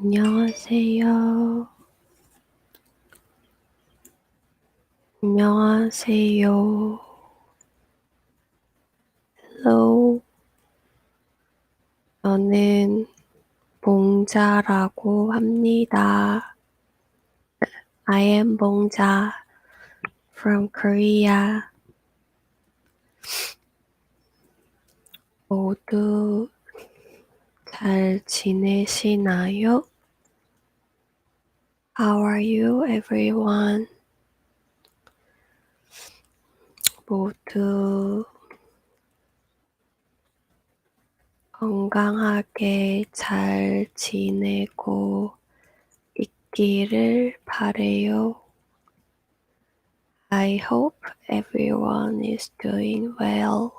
안녕하세요. 안녕하세요. Hello. 저는 봉자라고 합니다. I am 봉자 from Korea. 모두 잘 지내시나요? How are you, everyone? 모두 건강하게 잘 지내고 있기를 바래요. I hope everyone is doing well.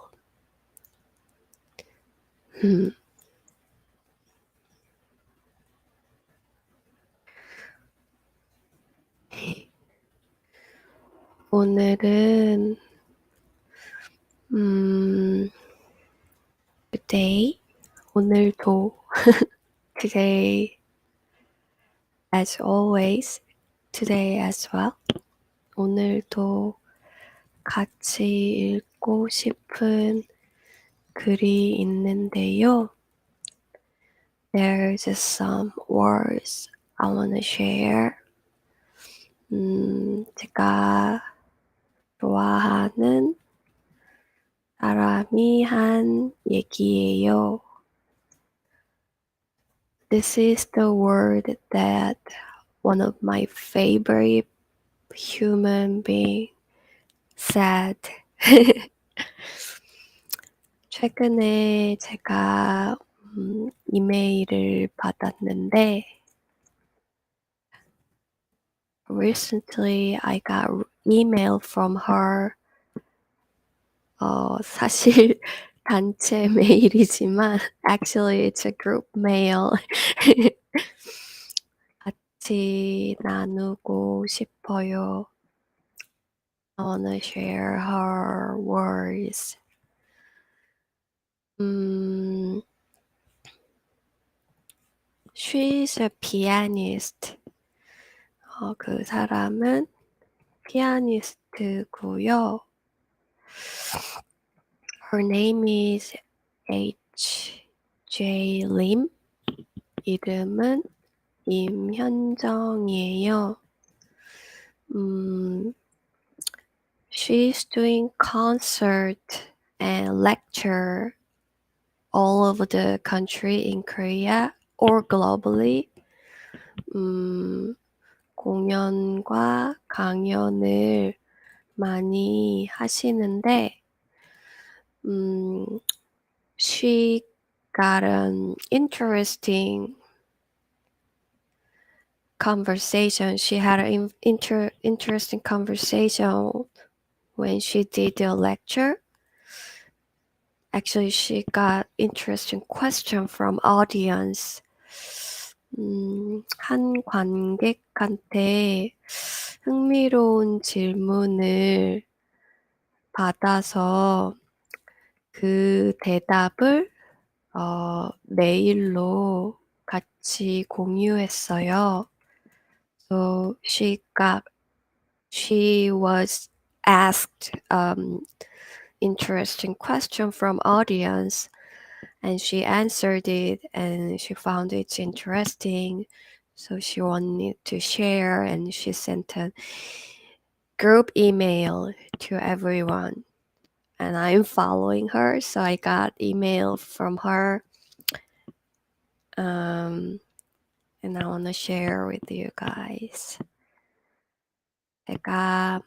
오늘은 today, 오늘도 today as always, today as well. 오늘도 같이 읽고 싶은 글이 있는데요. There's some words I want to share. 제가 좋아하는 사람이 한 얘기예요. This is the word that one of my favorite human being said. 최근에 제가 이메일을 받았는데 recently I got email from her. 사실 단체 메일이지만 actually it's a group mail. 같이 나누고 싶어요. I wanna share her words. She's a pianist. 그 사람은 피아니스트고요. Her name is H.J. Lim. 이름은 임현정이에요. She's doing concert and lecture all over the country in Korea or globally. 공연과 강연을 많이 하시는데 she got an interesting conversation. She had an interesting conversation when she did the lecture. Actually, she got interesting question from audience. 한 관객한테 흥미로운 질문을 받아서 그 대답을 메일로 같이 공유했어요. So she was asked interesting question from audience and she answered it and she found it interesting. So she wanted to share and she sent a group email to everyone. And I'm following her, so I got email from her. And I want to share with you guys. 제가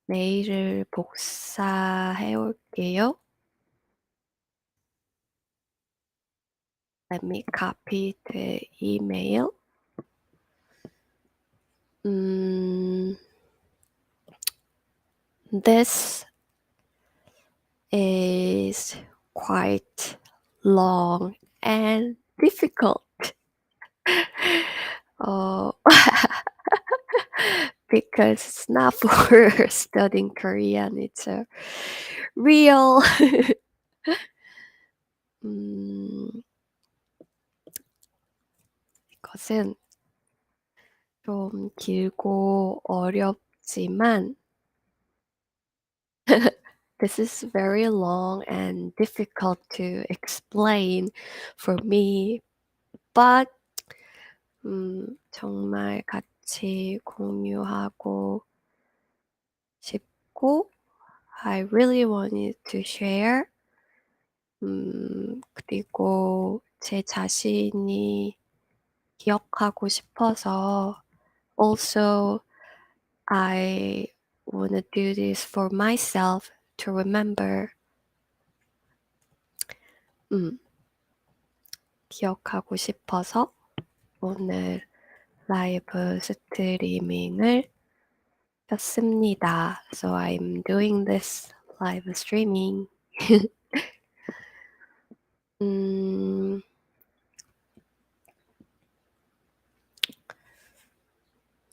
메일을 복사해 올게요. Let me copy the email. This is quite long and difficult. Because it's not for studying Korean, it's a real 것은 좀 길고 어렵지만 this is very long and difficult to explain for me, but 정말 같이 공유하고 싶고 I really wanted to share. 그리고 제 자신이 기억하고 싶어서 also I wanna do this for myself to remember. 기억하고 싶어서 오늘 라이브 스트리밍을 켰습니다. So I'm doing this live streaming.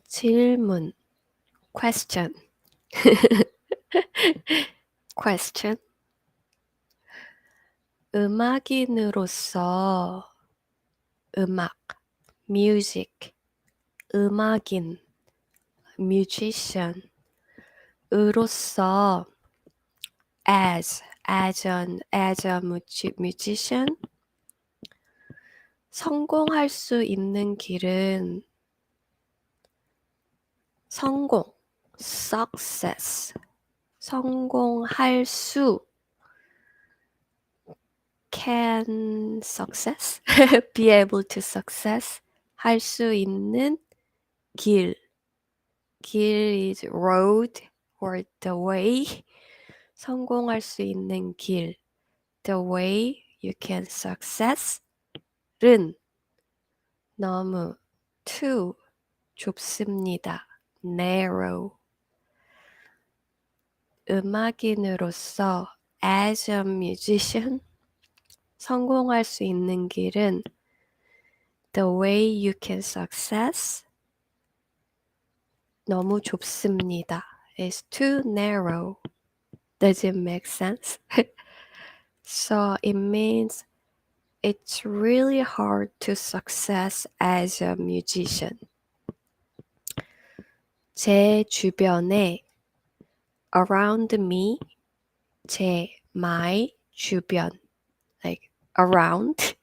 질문, question. question. 음악인으로서 음악, music, 음악인, musician, 으로서 as a musician, 성공할 수 있는 길은 성공, success, 성공할 수, can success, be able to success, 할 수 있는 길, 길 is road or the way, 성공할 수 있는 길, the way you can success, 른, 너무, too, 좁습니다, narrow. 음악인으로서 as a musician, 성공할 수 있는 길은 the way you can success, 너무 좁습니다. It's too narrow. Does it make sense? So it means it's really hard to success as a musician. 제 주변에 around me, my 주변, like around,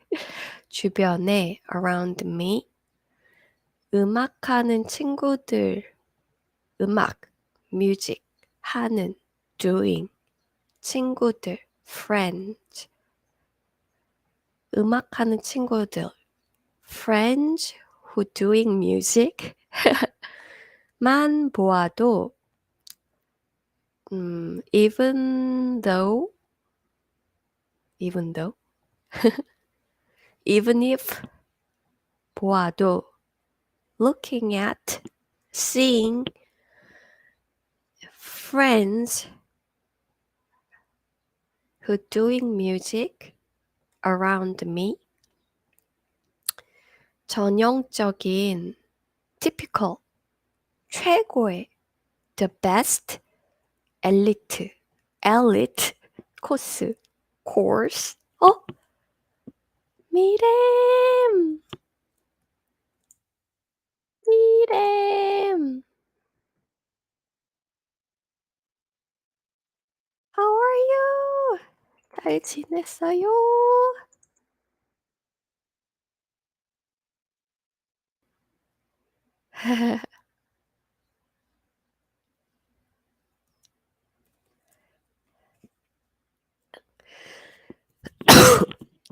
주변에 around me, 음악하는 친구들, 음악, music, 하는, doing, 친구들, friends, 음악하는 친구들, friends who doing music, 만 보아도 even though even if 보아도 looking at, seeing friends who doing music around me, 전형적인, typical, 최고의, the best, elite 코스, course. 미렘. How are you? 잘 지냈어요?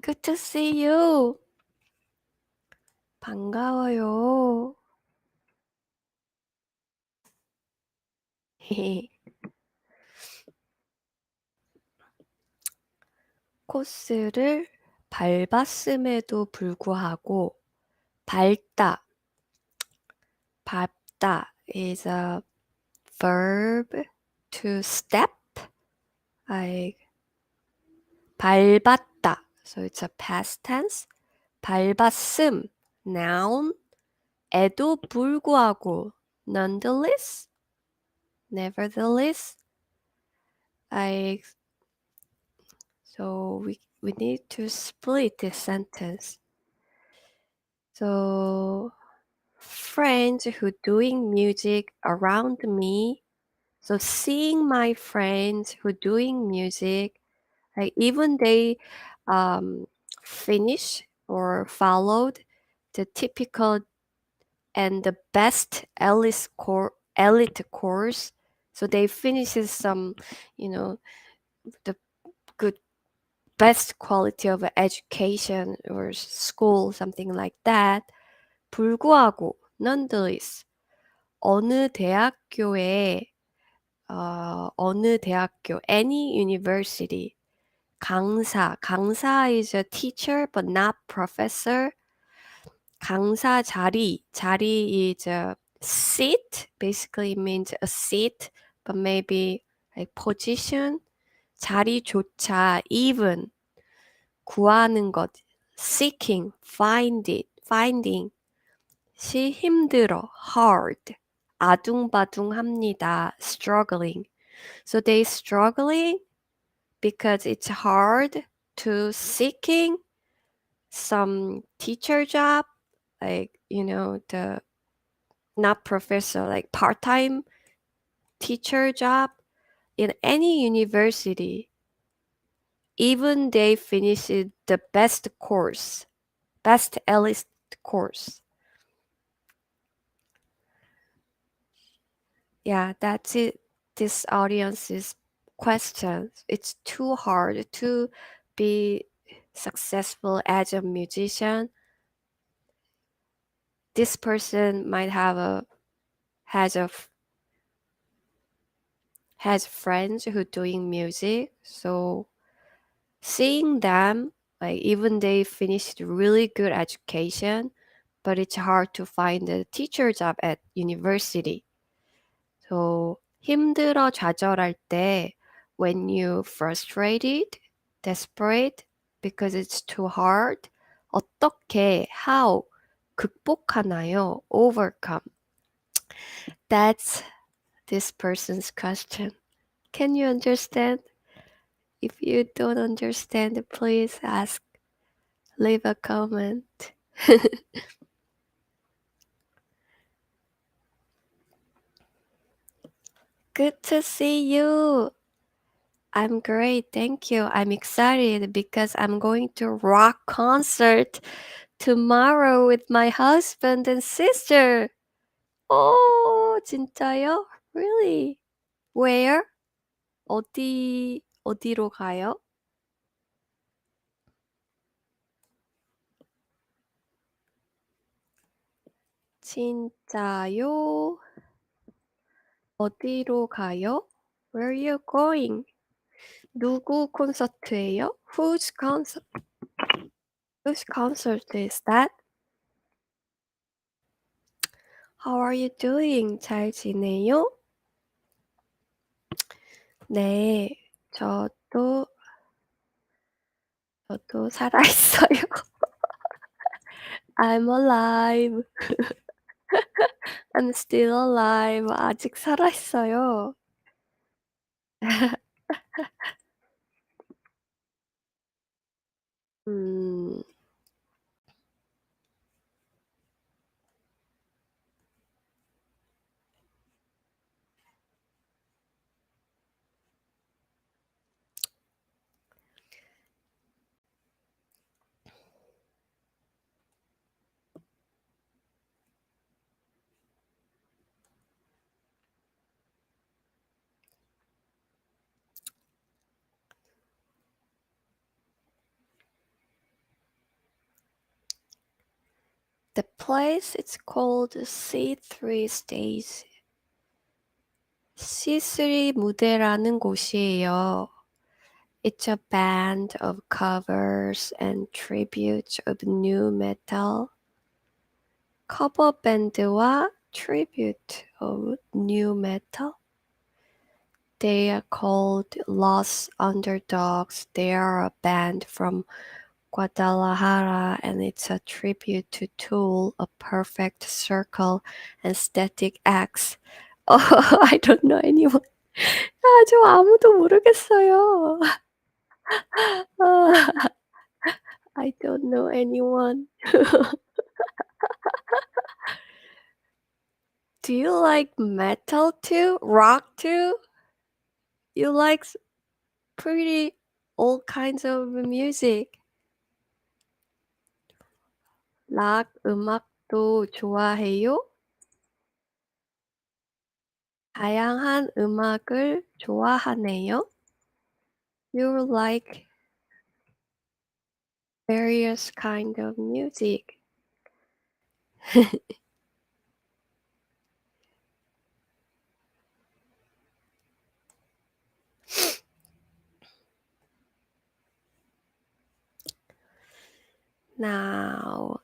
Good to see you. 반가워요. 코스를 밟았음에도 불구하고 밟다 is a verb to step. like 밟았다. So it's a past tense. 밟았음, noun. 에도 불구하고, nonetheless, nevertheless. So we need to split this sentence. So friends who doing music around me. So seeing my friends who doing music, like even they um, finish or followed the typical and the best elite course. So they finishes some, you know, the good best quality of education or school, something like that. 불구하고, nonetheless, 어느 대학교에 어느 대학교, any university, 강사 is a teacher but not professor. 강사 자리 is a seat, basically means a seat, but maybe like position. 자리조차, even, 구하는 것, seeking, finding. 시 힘들어, hard. 아둥바둥합니다, struggling. So they struggling because it's hard to seeking some teacher job, like, the not professor, like part-time teacher job in any university, even they finish the best elite course. Yeah, that's it. This audience's questions. It's too hard to be successful as a musician. This person might has a has friends who doing music, so seeing them, like even they finished really good education, but it's hard to find a teacher job at university. So 힘들어 좌절할 때, when you frustrated, desperate because it's too hard, 어떻게, how, 극복하나요? Overcome. That's this person's question. Can you understand? If you don't understand, please ask. Leave a comment. Good to see you. I'm great, thank you. I'm excited because I'm going to rock concert tomorrow with my husband and sister. Oh, 진짜요? Really? Where? 어디로 가요? 진짜요? 어디로 가요? Where are you going? 누구 콘서트예요? Whose concert is that? How are you doing? 잘 지내요? 네, 저도 살아있어요. I'm alive. I'm still alive. 아직 살아있어요. 음, The place is called C3 Stage. C3 무대라는 곳이에요. It's a band of covers and tributes of new metal. 커버 밴드와 tribute of new metal. They are called Los Underdogs. They are a band from Guadalajara, and it's a tribute to Tool, A Perfect Circle, and Static X. Oh, I don't know anyone. 저 아무도 모르겠어요. I don't know anyone. Do you like metal too? Rock too? You like pretty all kinds of music. 락 음악도 좋아해요? 다양한 음악을 좋아하네요. You like various kind of music. Now,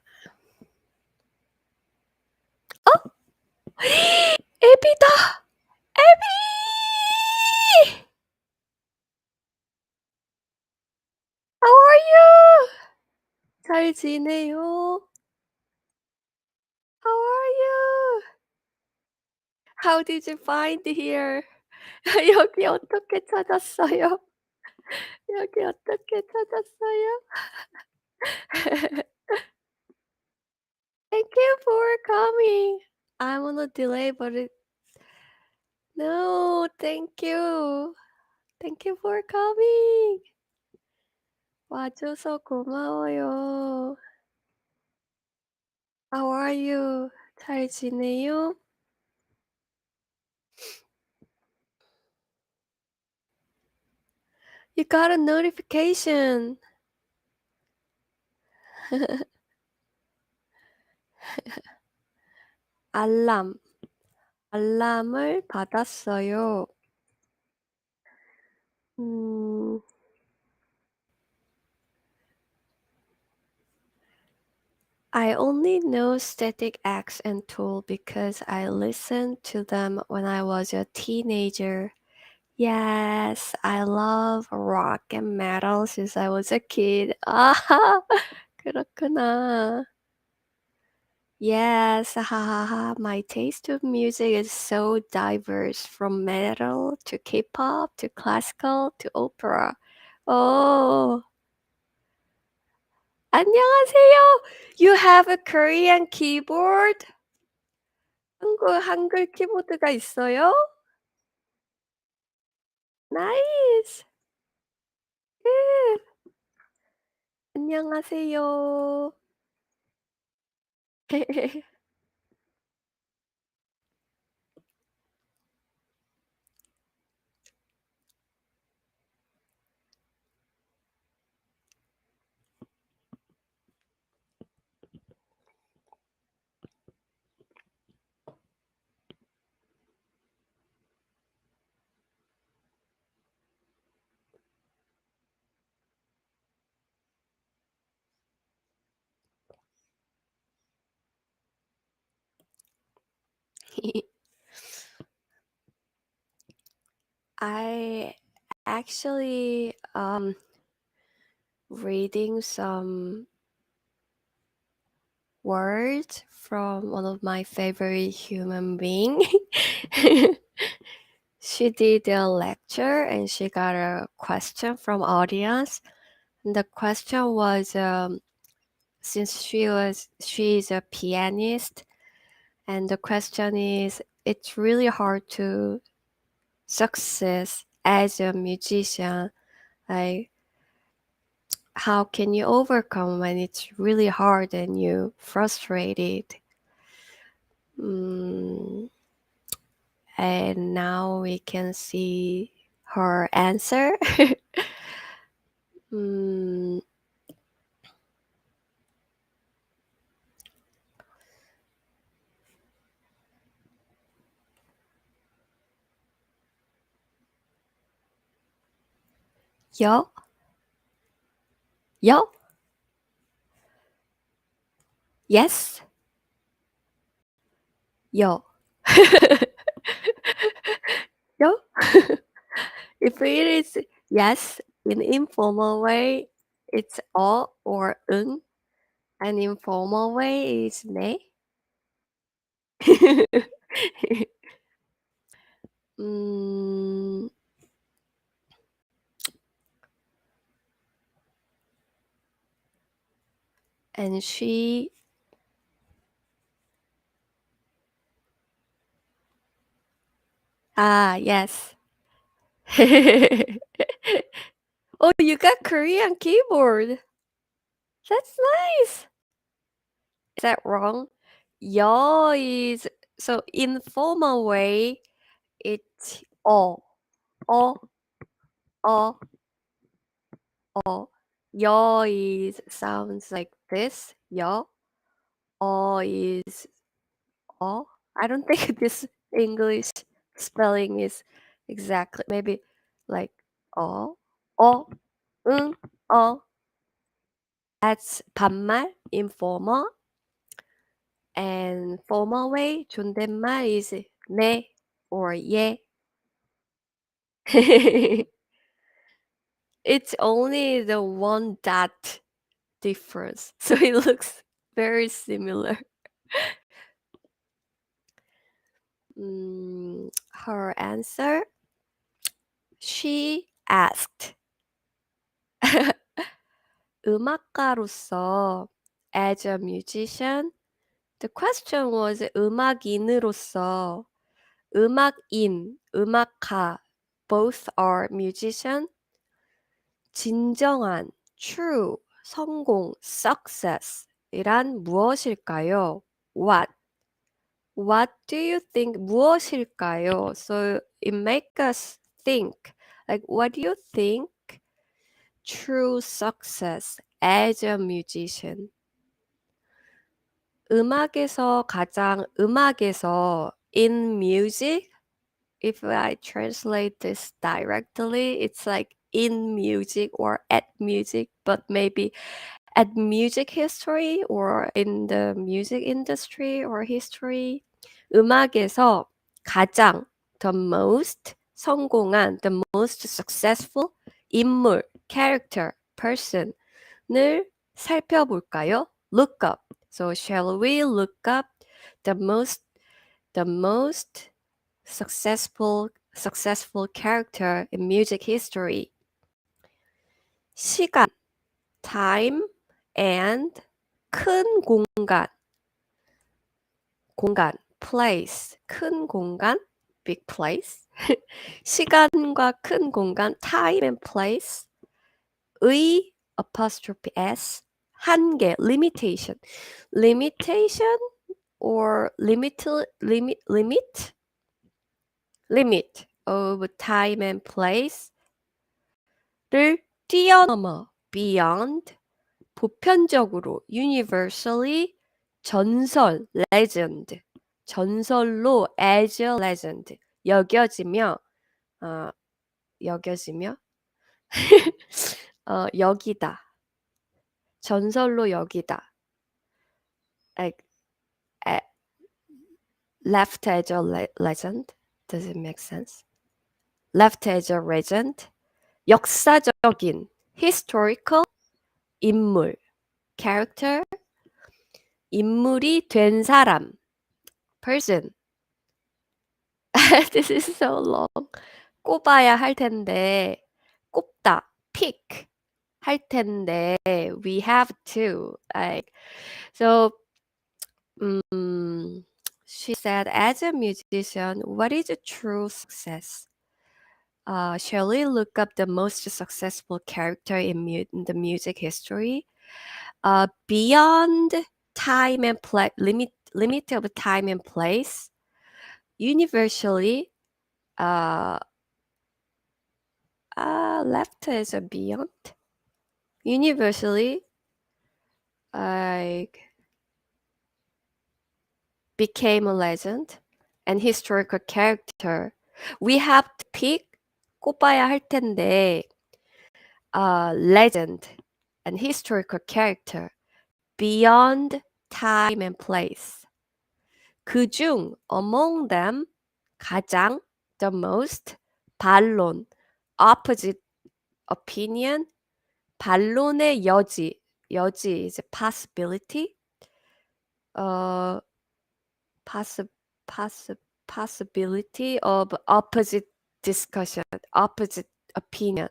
에비다! 에비! How are you? 잘 지내요? How are you? How did you find here? 여기 어떻게 찾았어요? 여기 어떻게 찾았어요? Thank you for coming. I'm on a delay, but no, thank you. Thank you for coming. 와줘서 고마워요. How are you? 잘 지내요? You got a notification. 알람. 알람을 받았어요. 음, I only know Static X and Tool because I listened to them when I was a teenager. Yes, I love rock and metal since I was a kid. 아하, 그렇구나. Yes, 하하하. My taste of music is so diverse from metal to K-pop to classical to opera. Oh, 안녕하세요. You have a Korean keyboard? 한글 키보드가 있어요? Nice. Good. 안녕하세요. I actually reading some words from one of my favorite human being. She did a lecture and she got a question from audience. And the question was since she's a pianist, and the question is it's really hard to success as a musician. Like how can you overcome when it's really hard and you frustrated? Mm, and now we can see her answer. mm, 여? 여? Yes? 여. 여? If it is yes in informal way, it's or 응. An informal way is 네. mm, and she Ah, yes. Oh, you got Korean keyboard. That's nice. Is that wrong? Yo is so in formal way, it's 어, 어, 어. Yo is sounds like this. Yo. Is 어. I don't think this English spelling is exactly maybe like 어, 어, 응, 어. That's 반말, informal, and formal way, 존댓말 is 네 or 예. It's only the one dot difference, so it looks very similar. Her answer, she asked, 음악가로서, as a musician. The question was 음악인으로서. 음악인, 음악가, both are musician. 진정한, true, 성공, success 이란 무엇일까요? What do you think? 무엇일까요? So it make us think. Like, what do you think true success as a musician? 음악에서 in music, if I translate this directly, it's like in music or at music, but maybe at music history or in the music industry or history. 음악에서 가장 the most 성공한 the most successful 인물 character person을 살펴볼까요? Look up. So shall we look up the most successful character in music history? 시간, time, and 큰 공간, place, 큰 공간, big place. 시간과 큰 공간, time and place. 의 apostrophe s, 한계, limitation. Limitation or limit of time and place를 뛰어넘어, beyond, 보편적으로, universally, 전설, legend, 전설로, as a legend, 여겨지며, 어, 여겨지며, 여기다, 전설로 여기다, like, uh, left as a legend, does it make sense? Left as a legend, 역사적인, historical, 인물, character, 인물이 된 사람, person. This is so long. 꼽아야 할 텐데, 꼽다, pick 할 텐데, we have to. Like, so, she said, as a musician, what is a true success? Shall we look up the most successful character in the music history? Beyond time and place, limit of time and place, universally, left as a beyond, universally, like, became a legend and historical character. We have to pick, 꼽아야 할 텐데, legend and historical character beyond time and place. 그중 among them 가장 the most 반론 opposite opinion 반론의 여지 is a possibility possibility of opposite discussion opposite opinion이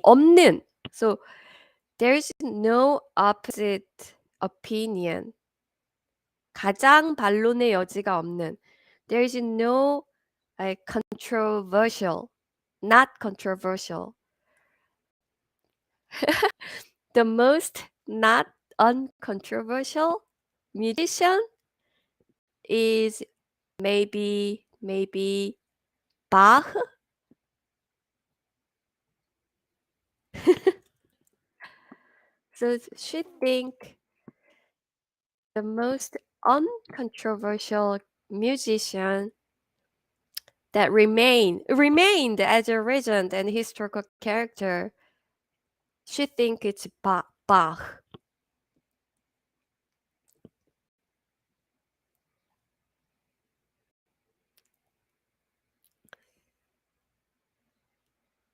없는 so there's no opposite opinion 가장 반론의 여지가 없는 there's no like controversial, not controversial. The most not uncontroversial musician is maybe Bach. So she think the most uncontroversial musician that remained as a legend and historical character. She think it's Bach.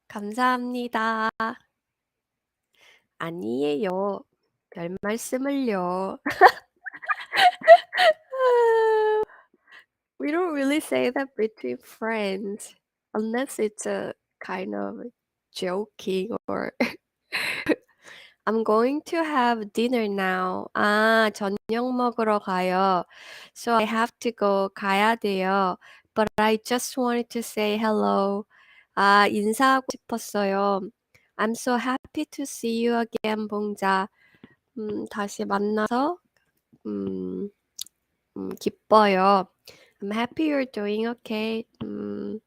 감사합니다. 아니에요. 별 말씀을요. We don't really say that between friends unless it's a kind of joking or I'm going to have dinner now. 아, 저녁 먹으러 가요. So I have to go. 가야 돼요. But I just wanted to say hello. 아, 인사하고 싶었어요. I'm so happy to see you again, 봉자. 다시 만나서 기뻐요. I'm happy you're doing okay. 음,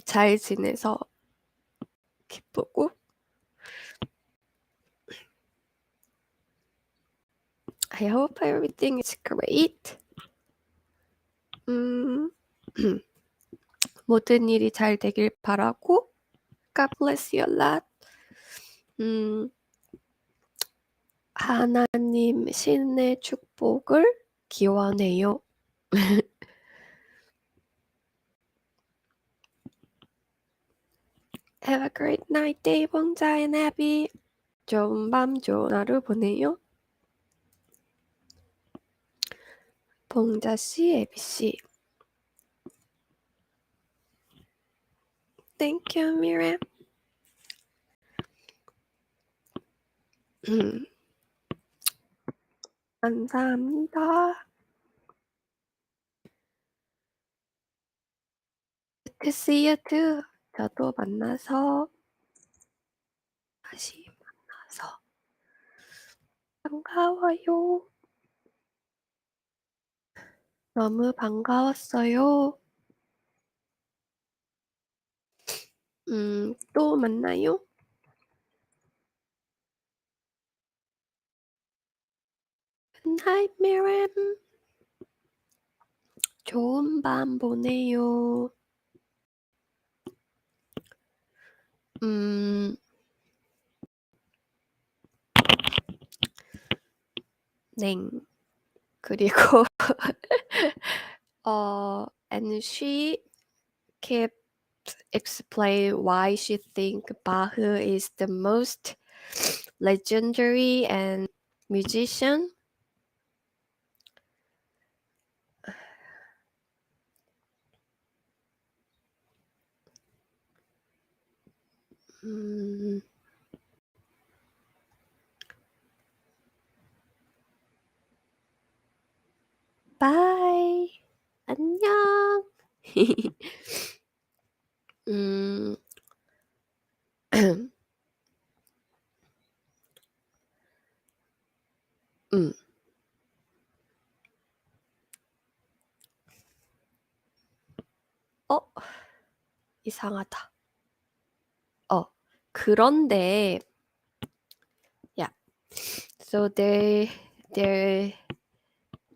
잘 지내서 기쁘고 I hope everything is great. 모든 일이 잘 되길 바라고 God bless you a lot. 하나님 신의 축복을 기원해요. Have a great night, day, 봉자 and Abby. 좋은 밤, 좋은 하루 보내요. 봉자 씨, 애비 씨. Thank you, Miriam. 감사합니다. Good to see you too. 저도 만나서 다시 만나서 반가워요. 너무 반가웠어요. 또 만나요. Good night, Miriam. 좋은 밤 보내요. 네. 그리고 and she kept explain why she think Bach is the most legendary and musician. Bye. 안녕. 이상하다. 그런데 yeah. So there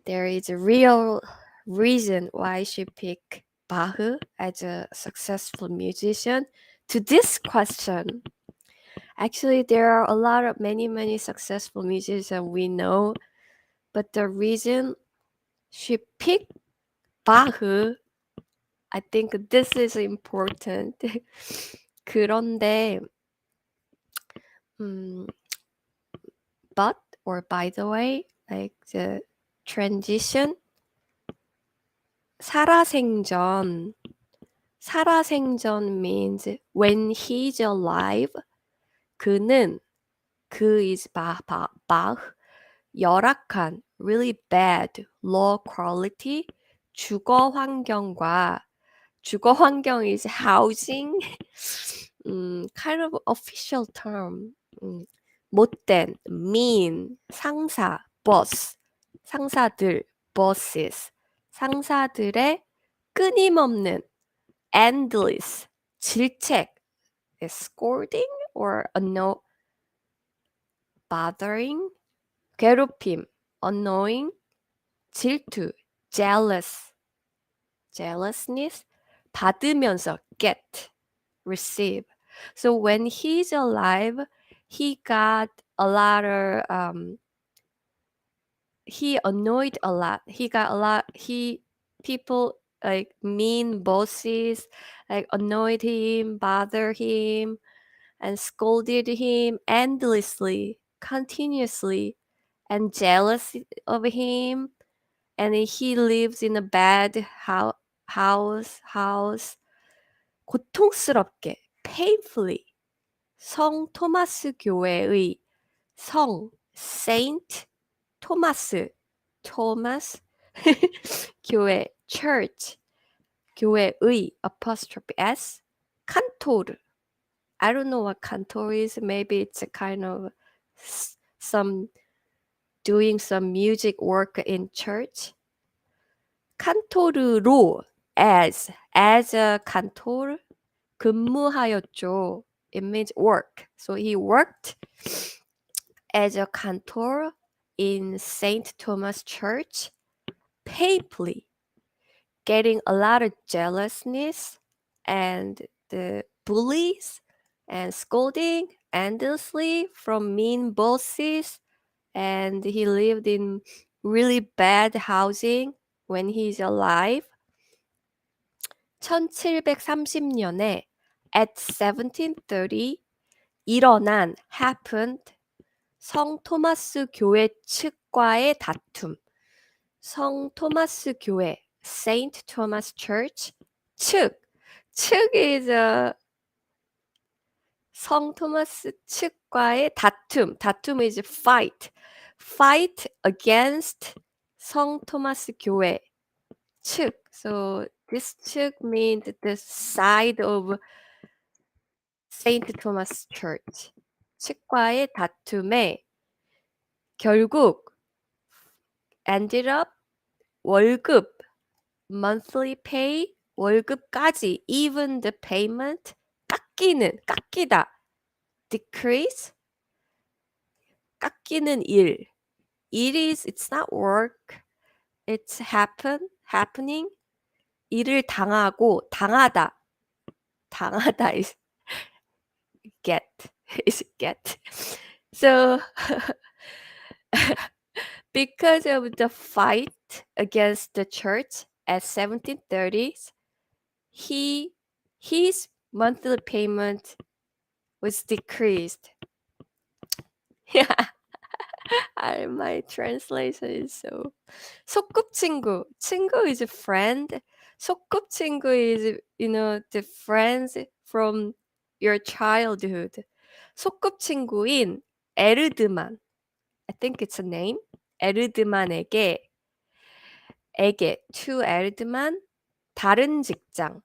is a real reason why she picked Bach as a successful musician. To this question, actually, there are a lot of many successful musicians we know, but the reason she picked Bach, I think this is important. 그런데, but or by the way, like the transition, 살아생전 means when he's alive, 그는 그 is Bach 열악한 really bad low quality 주거 환경과 주거 환경 is housing kind of official term 못된 mean 상사 boss 상사들 bosses 상사들의 끊임없는 endless 질책 scolding or bothering 괴롭힘 annoying 질투 jealousness 받으면서 get receive. So when he's alive, he got a lot of he annoyed a lot. People like mean bosses like annoyed him, bothered him, and scolded him endlessly, continuously, and jealous of him. And he lives in a bad house. 고통스럽게, painfully. 성 토마스 교회의 성, Saint 토마스, 교회, church, 교회의, apostrophe S, 칸토르. I don't know what 칸토르 is. Maybe it's a kind of doing some music work in church. 칸토르로 as a cantor 근무하였죠. It means work. So he worked as a cantor in St. Thomas Church, painfully, getting a lot of jealousness and the bullies and scolding endlessly from mean bosses. And he lived in really bad housing when he's alive. 1730년에 at 1730 일어난 happened 성 토마스 교회 측과의 다툼. 성 토마스 교회 Saint Thomas Church 측 is 성 토마스 측과의 다툼 is fight against 성 토마스 교회 측. So this 측 means the side of Saint Thomas Church. 측과의 다툼에 결국 ended up 월급 monthly pay 월급까지 even the payment 깎이다 decrease 깎이는 일 it's not work it's happening 일을 당하다 is get so because of the fight against the church at 1730s his monthly payment was decreased. Yeah, my translation is so. 소꼽친구. 친구 is a friend. 소꼽친구 is, the friends from your childhood. 소꼽친구인 에르드만. I think it's a name. 에르드만에게 to 에르드만 다른 직장.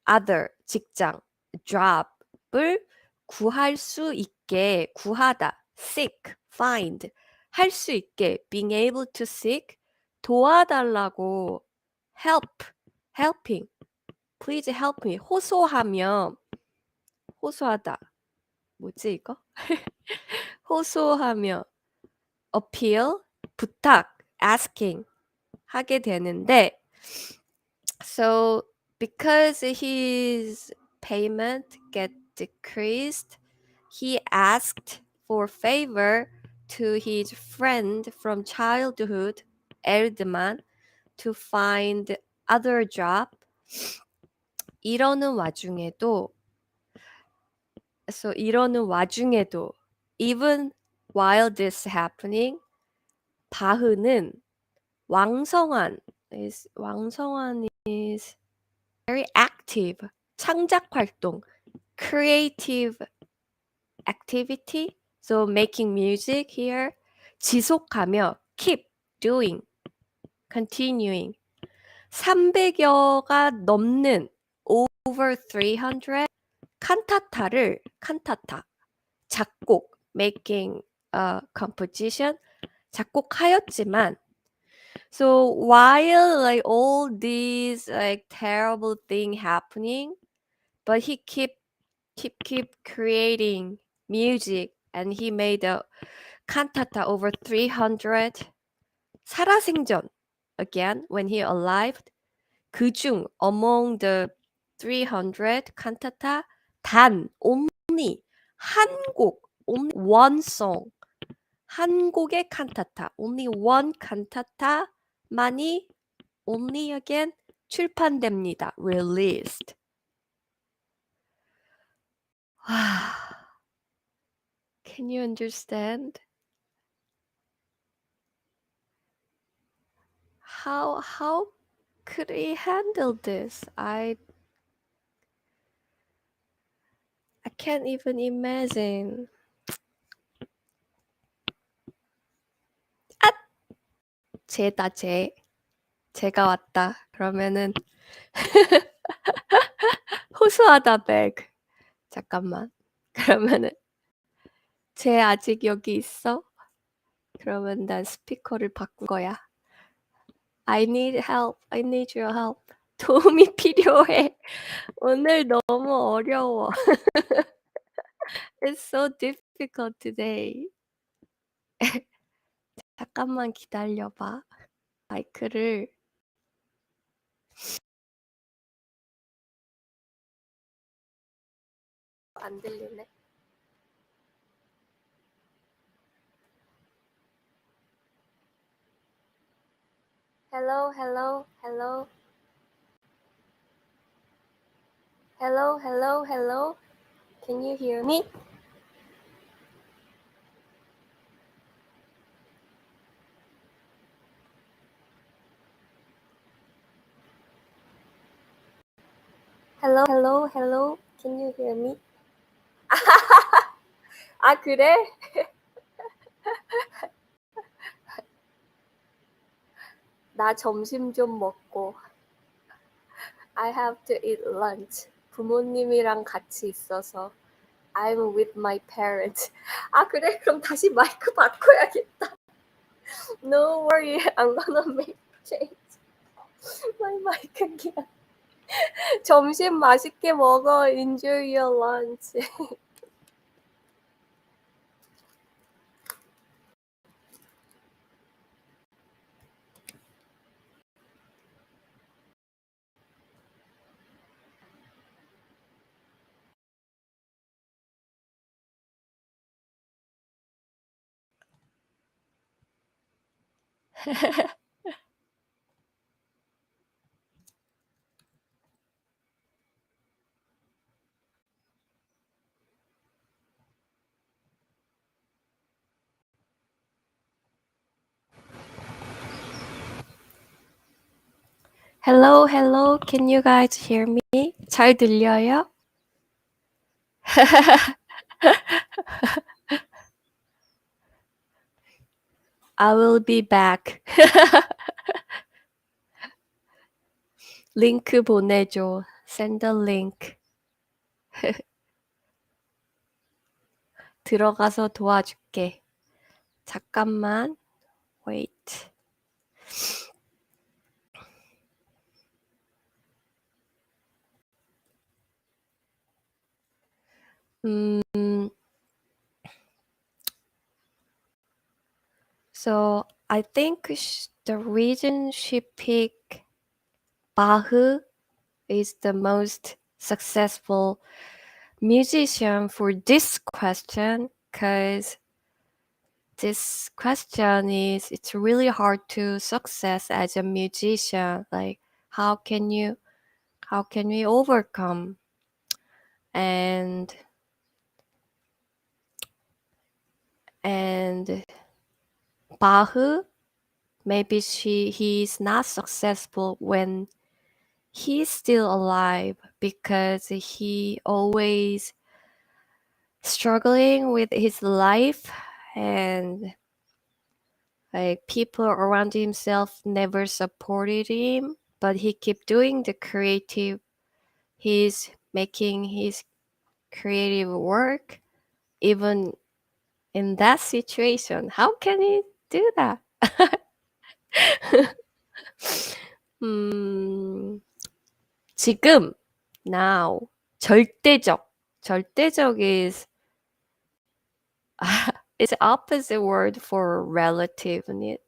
other 직장. job을 구할 수 있게 구하다 seek find 할 수 있게 being able to seek 도와달라고 helping please help me 호소하다 뭐지 이거 호소하며 appeal 부탁 asking 하게 되는데 so because his payment get decreased, he asked for favor to his friend from childhood, 에르드만, to find other job. 이러는 와중에도, even while this happening, 바흐는 왕성한 is very active, 창작 활동, creative activity. So making music here. 지속하며 keep doing, continuing. 300여가 넘는 over 300 칸타타 작곡 making a composition 작곡하였지만 so while like all these like terrible thing happening but he keep creating music and he made a cantata over 300 살아생전 again when he alive 그중 among the 300 cantata 단 only 한 곡 only one song 한 곡의 칸타타 only one 칸타타만이 only again 출판됩니다. released. Can you understand? How could he handle this? I can't even imagine. 쟤다 쟤. 제가 왔다. 그러면은 호소하다 백. 잠깐만. 그러면은 쟤 아직 여기 있어? 그러면 난 스피커를 바꿀 거야. I need help. I need your help. 도움이 필요해. 오늘 너무 어려워. It's so difficult today. 잠깐만 기다려봐. 마이크를 안 들리네. Hello, hello, hello. Hello, hello, hello. Can you hear me? Hello, hello, hello. Can you hear me? 아, 그래? 나 점심 좀 먹고. I have to eat lunch. 부모님이랑 같이 있어서. I'm with my parents. 아, 그래? 그럼 다시 마이크 바꿔야겠다. No worry. I'm gonna make change. My mic again. 점심 맛있게 먹어. Enjoy your lunch. Hello, hello. Can you guys hear me? 잘 들려요? I will be back. 링크 보내줘. Send a link. 들어가서 도와줄게. 잠깐만. Wait. So I think the reason she picked Bach is the most successful musician for this question because this question is it's really hard to success as a musician. Like how can we overcome and Bach maybe he's not successful when he's still alive because he always struggling with his life, and like people around himself never supported him, but he kept doing the creative. He's making his creative work even in that situation. How can he do that? 지금, now, 절대적. 절대적 is it's opposite word for relativity.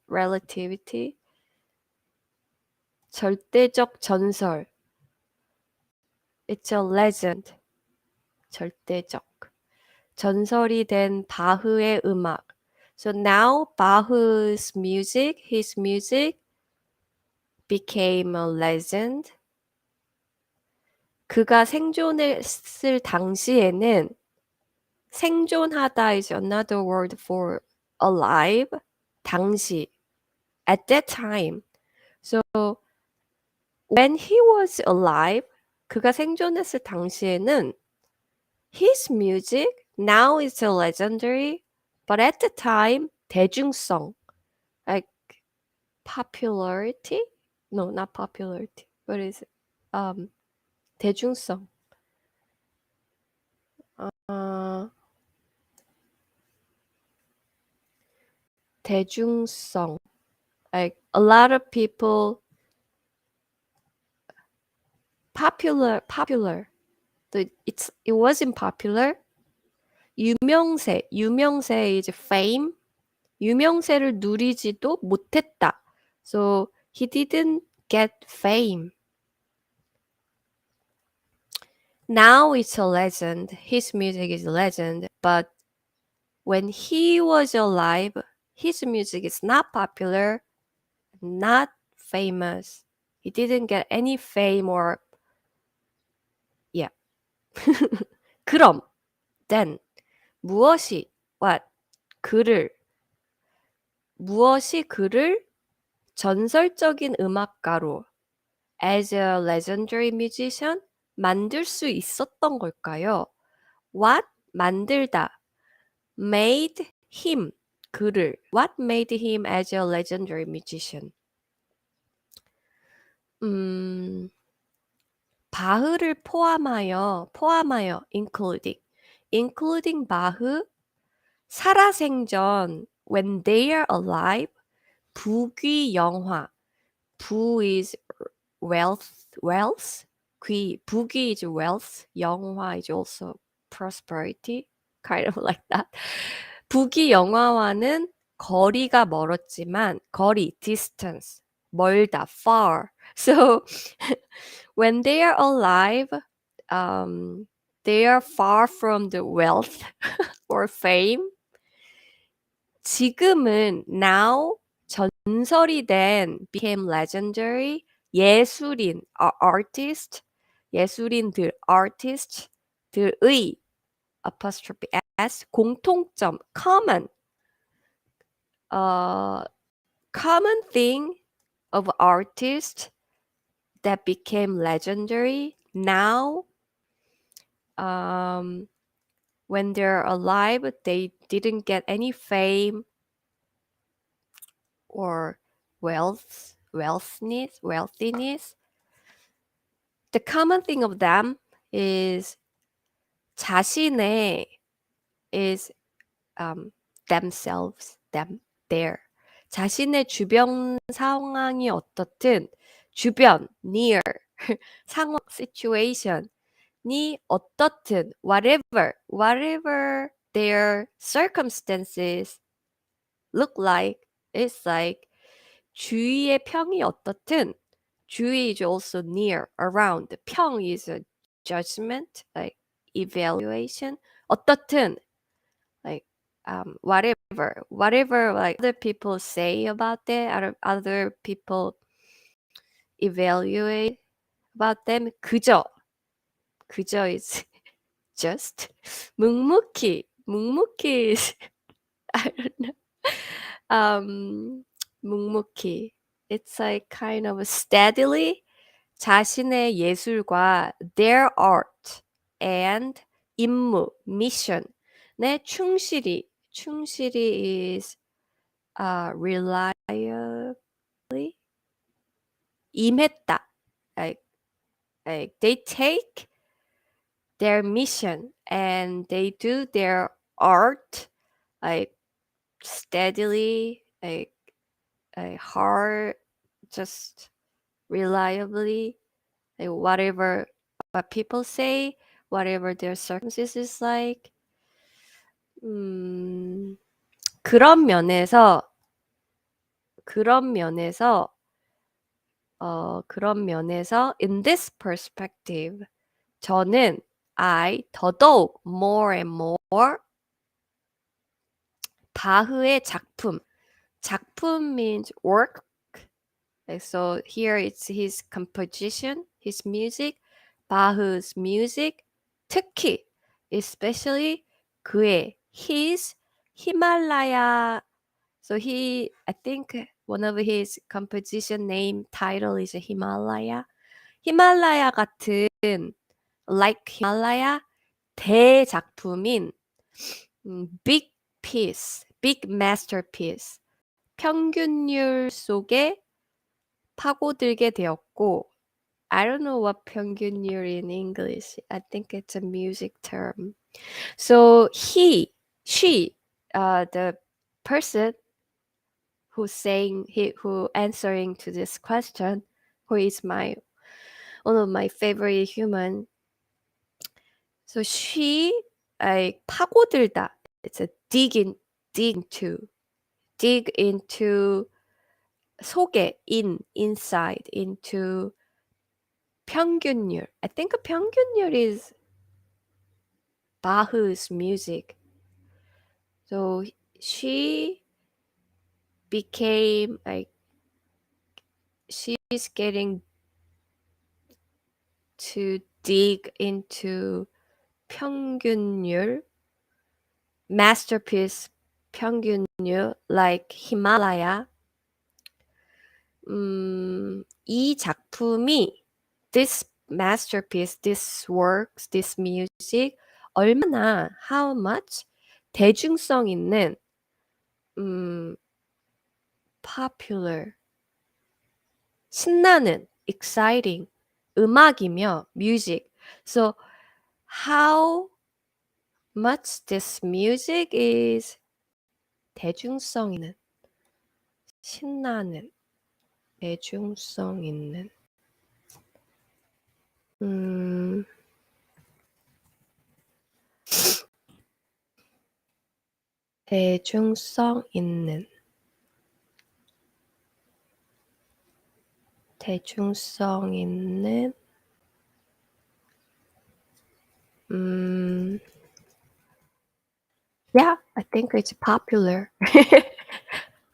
절대적 전설. It's a legend. 절대적. 전설이 된 바흐의 음악. So now Bach's music, his music became a legend. 그가 생존했을 당시에는 생존하다 is another word for alive. 당시. At that time. So when he was alive, 그가 생존했을 당시에는 his music now is a legendary, but at the time 대중성, like popularity? No, not popularity. What is it? 대중성. 대중성. Like a lot of people popular. It wasn't popular. 유명세 is fame. 유명세를 누리지도 못했다. So he didn't get fame. Now it's a legend. His music is a legend. But when he was alive, his music is not popular, not famous. He didn't get any fame or yeah. 그럼 then 무엇이 그를 전설적인 음악가로 as a legendary musician 만들 수 있었던 걸까요? What 만들다 made him 그를 What made him as a legendary musician? 바흐를 포함하여 including 바흐 살아생전 when they are alive 부귀 영화 부 is wealth 부귀 is wealth 영화 is also prosperity kind of like that 부귀 영화와는 거리가 멀었지만 distance 멀다 far so when they are alive they are far from the wealth or fame 지금은 now 전설이 된 became legendary 예술인 artist들의 apostrophe s 공통점 common thing of artists that became legendary now when they're alive they didn't get any fame or wealthiness. The common thing of them is 자신의 is themselves, their. 자신의 주변 상황이 어떻든 주변, near, 상황, situation이 어떻든 whatever their circumstances look like, it's like 주위의 평이 어떻든 주위 is also near, around. 평 is a judgment, like evaluation. 어떻든 like whatever like other people say about that, other people evaluate about them. 그저 is just 묵묵히 is I don't know. 묵묵히. It's like kind of steadily 자신의 예술과 their art and 임무, mission, 네, 충실히 is reliably 임했다. Like, they take their mission and they do their art like steadily, like hard, just reliably, like whatever what people say, whatever their circumstances like. 그런 면에서 in this perspective 저는 더더욱 more and more 바흐의 작품 means work. So here it's his composition, his music, 바흐's music. 특히 especially his 히말라야. So I think one of his composition name title is 히말라야. 히말라야 같은 like 히말라야 대작품인 big piece, big masterpiece. 평균율 속에 파고들게 되었고, I don't know what 평균율 in English. I think it's a music term. So she, the person who answering to this question, who is one of my favorite human. So she, 파고들다. It's a dig into 속에, inside, into 평균율. I think 평균율 is Bach's music. So she became she's getting to dig into 평균율, masterpiece 평균율, like Himalaya. 이 작품이 this masterpiece, this works, this music 얼마나 how much 대중성 있는 popular 신나는 exciting 음악이며 music. So how much this music is 대중성 있는 신나는 대중성 있는 대중성 있는 yeah, I think it's popular.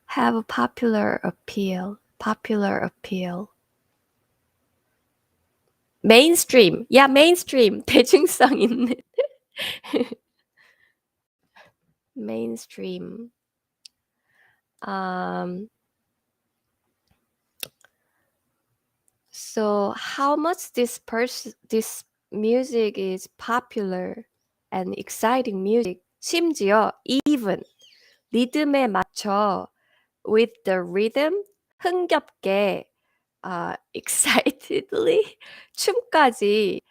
Have a popular appeal. Mainstream. Yeah, mainstream. 대중성 있는. mainstream. So how much this music is popular and exciting music. 심지어 even 리듬에 맞춰 with the rhythm 흥겹게 excitedly 춤까지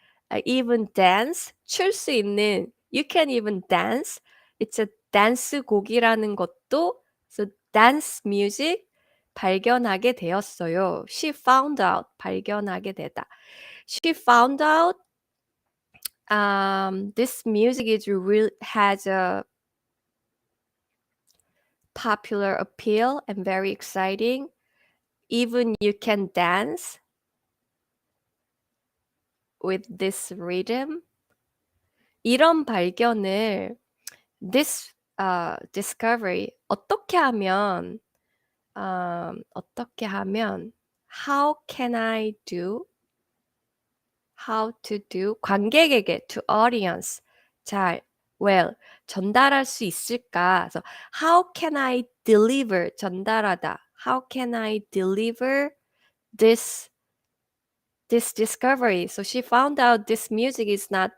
even dance 출 수 있는 you can even dance. It's a dance 곡이라는 것도 so dance music 발견하게 되었어요. She found out 발견하게 되다. She found out this music has a popular appeal and very exciting. Even you can dance with this rhythm. 이런 발견을 this discovery 어떻게 하면 how can I do how to do 관객에게 to audience 전달할 수 있을까? So how can I deliver 전달하다. How can I deliver this discovery? So she found out this music is not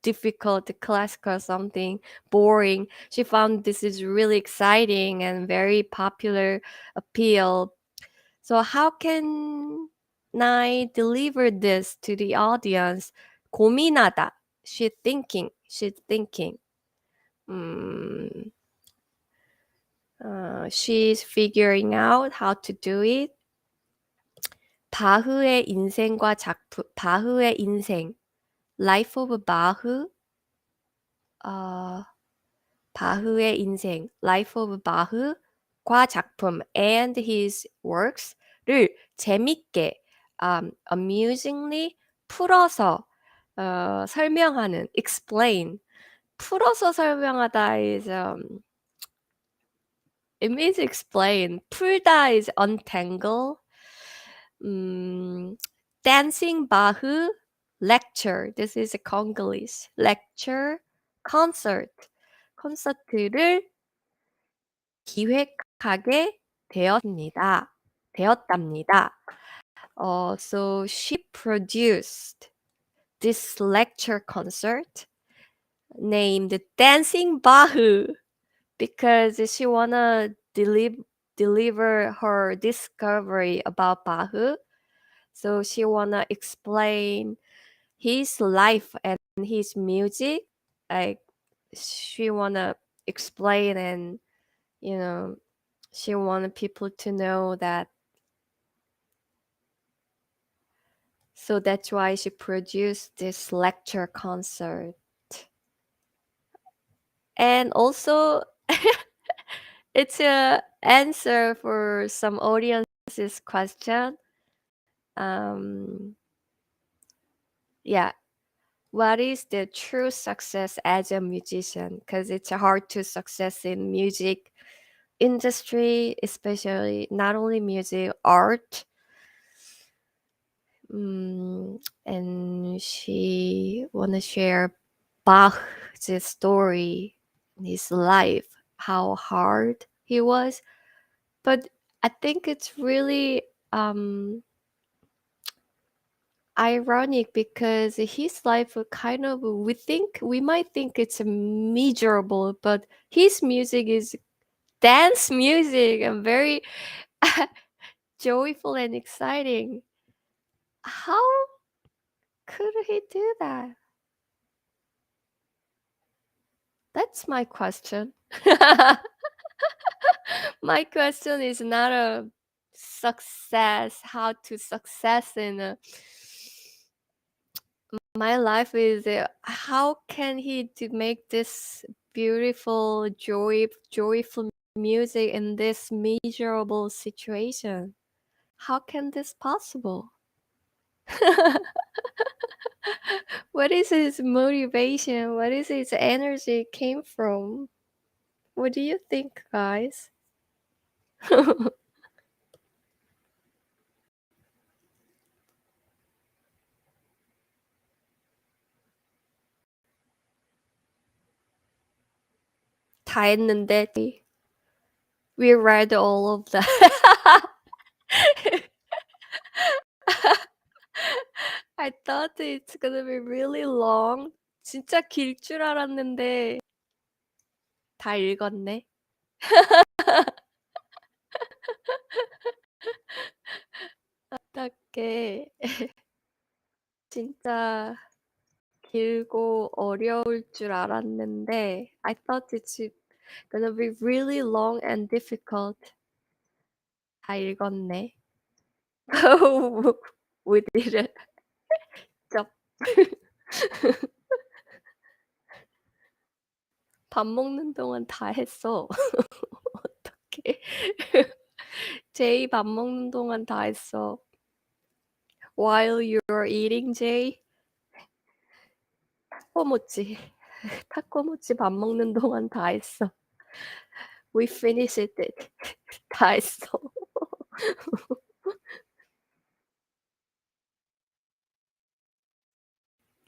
difficult classical something boring. She found this is really exciting and very popular appeal. So how can I deliver this to the audience? 고민하다. She's thinking. She's figuring out how to do it. 바흐의 인생과 작품, 바흐의 인생, Life of 바흐, 바흐의 인생, Life of 바흐과 작품, and his works를 재밌게, amusingly 풀어서 설명하는, explain. 풀어서 설명하다 is it means explain. 풀다 is untangle. Dancing 바흐 lecture. This is a Congolese. Lecture, concert. 콘서트를 기획하게 되었답니다. So she produced this lecture concert named Dancing Bahu because she wanna deliver her discovery about Bahu. So she wanna explain his life and his music. Like she wanna explain and she wanted people to know that. So that's why she produced this lecture concert. And also it's a answer for some audience's question. Yeah, what is the true success as a musician? Because it's hard to success in music industry, especially not only music, art. And she wanna share Bach's story in his life, how hard he was. But I think it's really ironic because his life kind of we might think it's miserable, but his music is dance music and very joyful and exciting. How could he do that? That's my question. My question is not a success, how to success in my life is how can he to make this beautiful, joyful music in this miserable situation? How can this possible? What is his motivation? What is his energy came from? What do you think, guys? 다 했는데 we read all of that. I thought it's gonna be really long. 진짜 길 줄 알았는데 다 읽었네. 어떡해. 진짜 길고 어려울 줄 알았는데 I thought it's gonna be really long and difficult. 다 읽었네. We did it. 쩝. 밥 먹는 동안 다 했어. 어떡해. 제이 밥 먹는 동안 다 했어. While you're eating, Jay? 타코모치. 타코모치 밥 먹는 동안 다 했어. We finished it. 다 했어.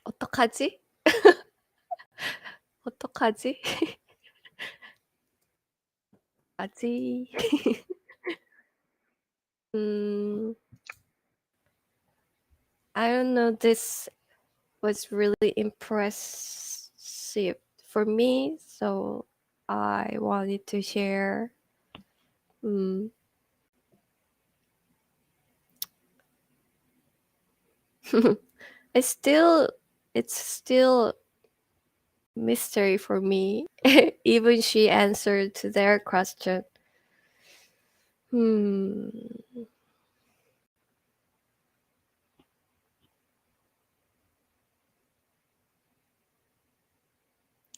어떡하지? 어떡하지? 아지. I don't know this. was really impressive for me, so I wanted to share. It's still mystery for me. Even she answered to their question.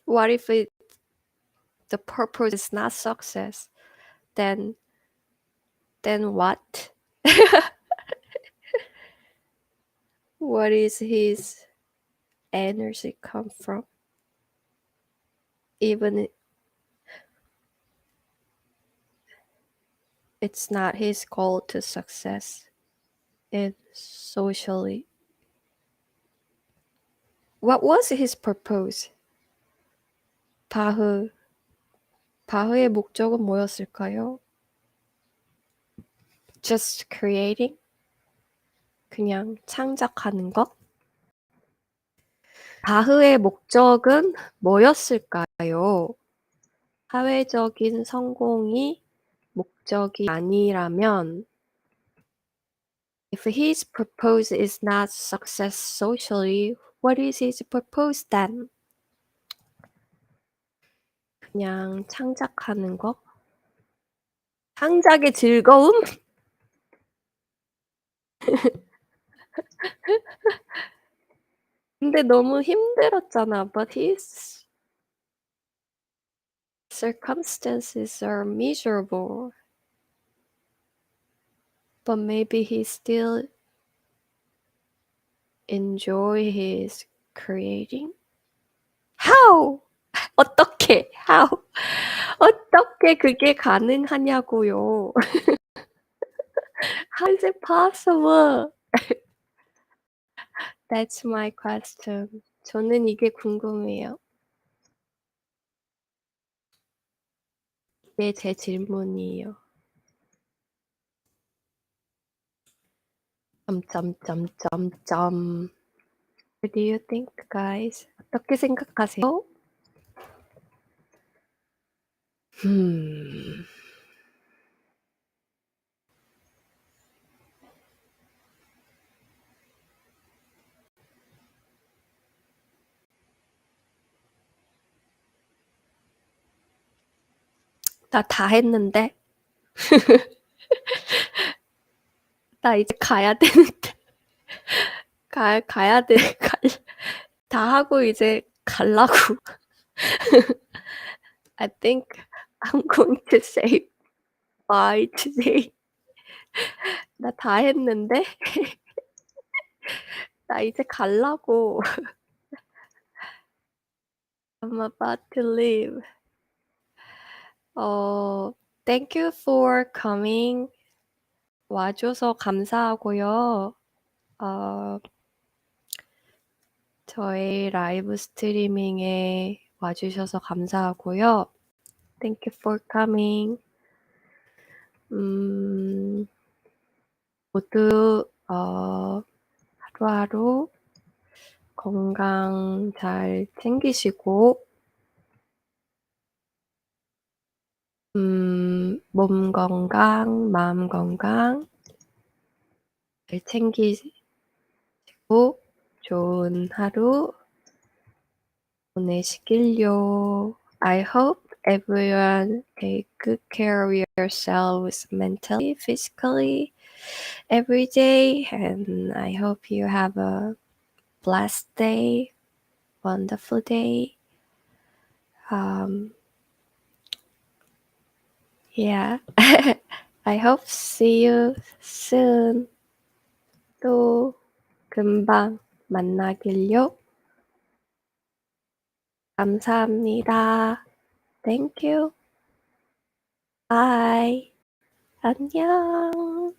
What if the purpose is not success? Then what? What is his energy come from? Even it's not his goal to success and socially. What was his purpose? 바흐의 목적은 뭐였을까요? Just creating? 그냥 창작하는 것? 바흐의 목적은 뭐였을까요? 사회적인 성공이 목적이 아니라면 If his purpose is not success socially, what is his purpose then? 그냥 창작하는 거? 창작의 즐거움? 근데 너무 힘들었잖아. But his circumstances are miserable. But maybe he still enjoy his creating? How? 어떻게? How? 어떻게 그게 가능하냐고요. How is it possible? That's my question. 저는 이게 궁금해요. 이게 제 질문이에요. 점점점점점. What do you think, guys? 어떻게 생각하세요? 나 다 했는데. 나 이제 가야 되는데. 가야 돼. 다 하고 이제 가려고. I think I'm going to say bye today. 나 다 했는데. 나 이제 가려고. I'm about to leave. Thank you for coming. 와줘서 감사하고요. 저희 라이브 스트리밍에 와주셔서 감사하고요. Thank you for coming. 모두 하루하루 건강 잘 챙기시고 몸 건강, 마음 건강 잘 챙기시고 좋은 하루 보내시길요. I hope everyone take good care of yourselves mentally, physically, every day, and I hope you have a blessed day, wonderful day. Yeah. I hope see you soon. 또 금방 만나길요. 감사합니다. Thank you. Bye. 안녕.